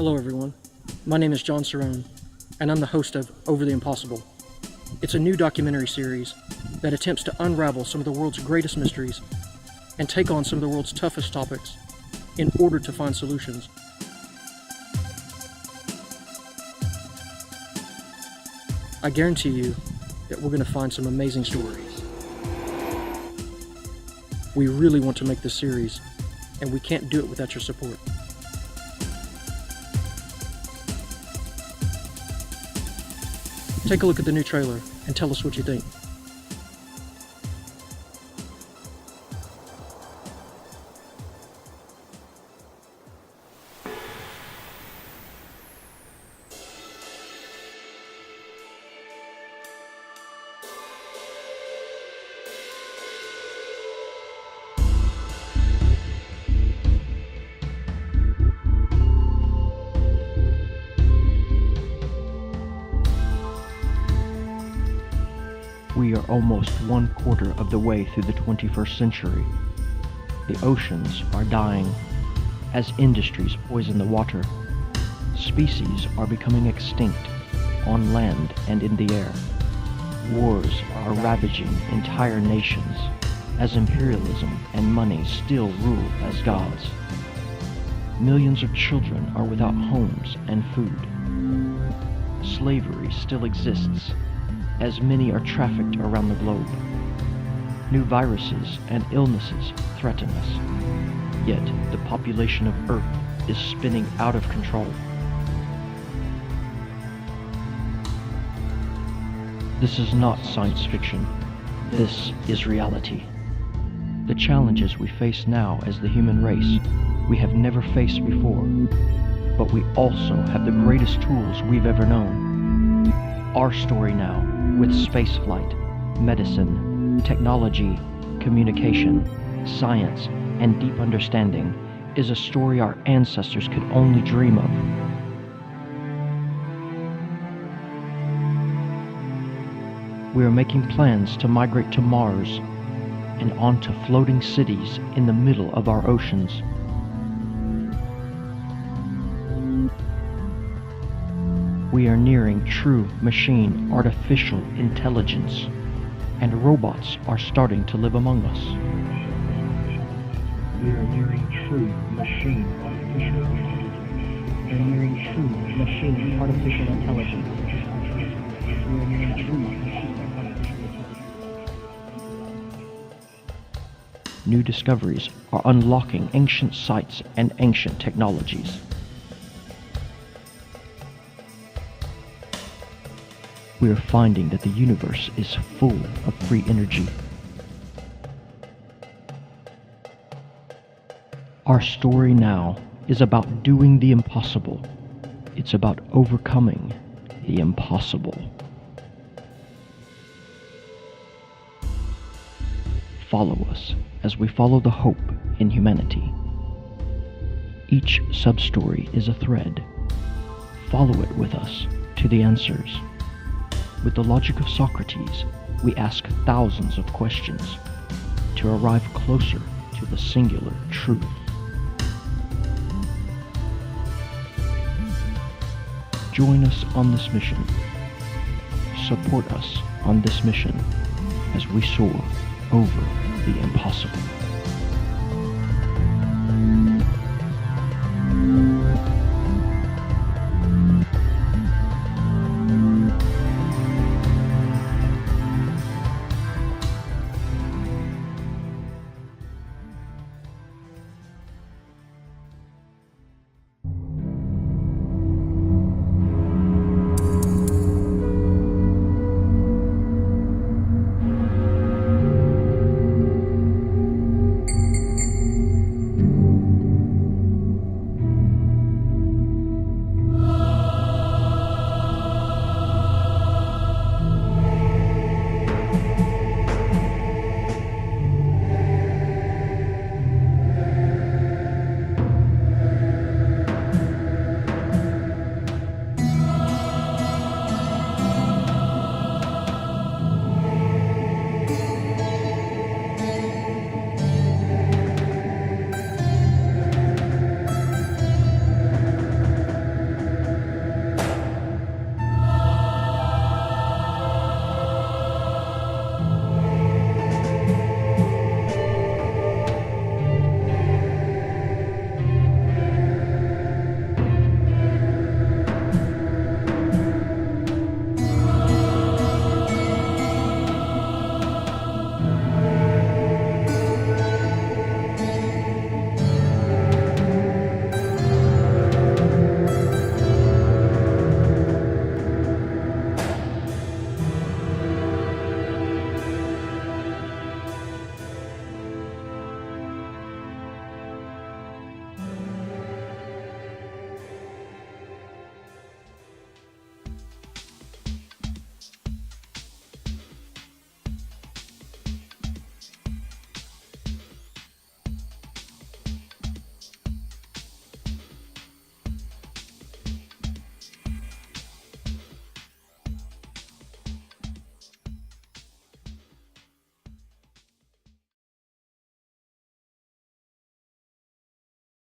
Hello everyone, my name is John Siron, and I'm the host of Over the Impossible. It's a new documentary series that attempts to unravel some of the world's greatest mysteries and take on some of the world's toughest topics in order to find solutions. I guarantee you that we're going to find some amazing stories. We really want to make this series, and we can't do it without your support. Take a look at the new trailer and tell us what you think. We are almost 1/4 of the way through the 21st century. The oceans are dying as industries poison the water. Species are becoming extinct on land and in the air. Wars are ravaging entire nations as imperialism and money still rule as gods. Millions of children are without homes and food. Slavery still exists as many are trafficked around the globe. New viruses and illnesses threaten us, yet the population of Earth is spinning out of control. This is not science fiction. This is reality. The challenges we face now as the human race, we have never faced before, but we also have the greatest tools we've ever known. Our story now, with spaceflight, medicine, technology, communication, science, and deep understanding, is a story our ancestors could only dream of. We are making plans to migrate to Mars and onto floating cities in the middle of our oceans. We are nearing true machine artificial intelligence, and robots are starting to live among us. We are nearing true machine artificial intelligence. We're nearing true machine artificial intelligence. We're nearing true machine artificial intelligence. New discoveries are unlocking ancient sites and ancient technologies. We are finding that the universe is full of free energy. Our story now is about doing the impossible. It's about overcoming the impossible. Follow us as we follow the hope in humanity. Each sub-story is a thread. Follow it with us to the answers. With the logic of Socrates, we ask thousands of questions to arrive closer to the singular truth. Join us on this mission. Support us on this mission as we soar over the impossible.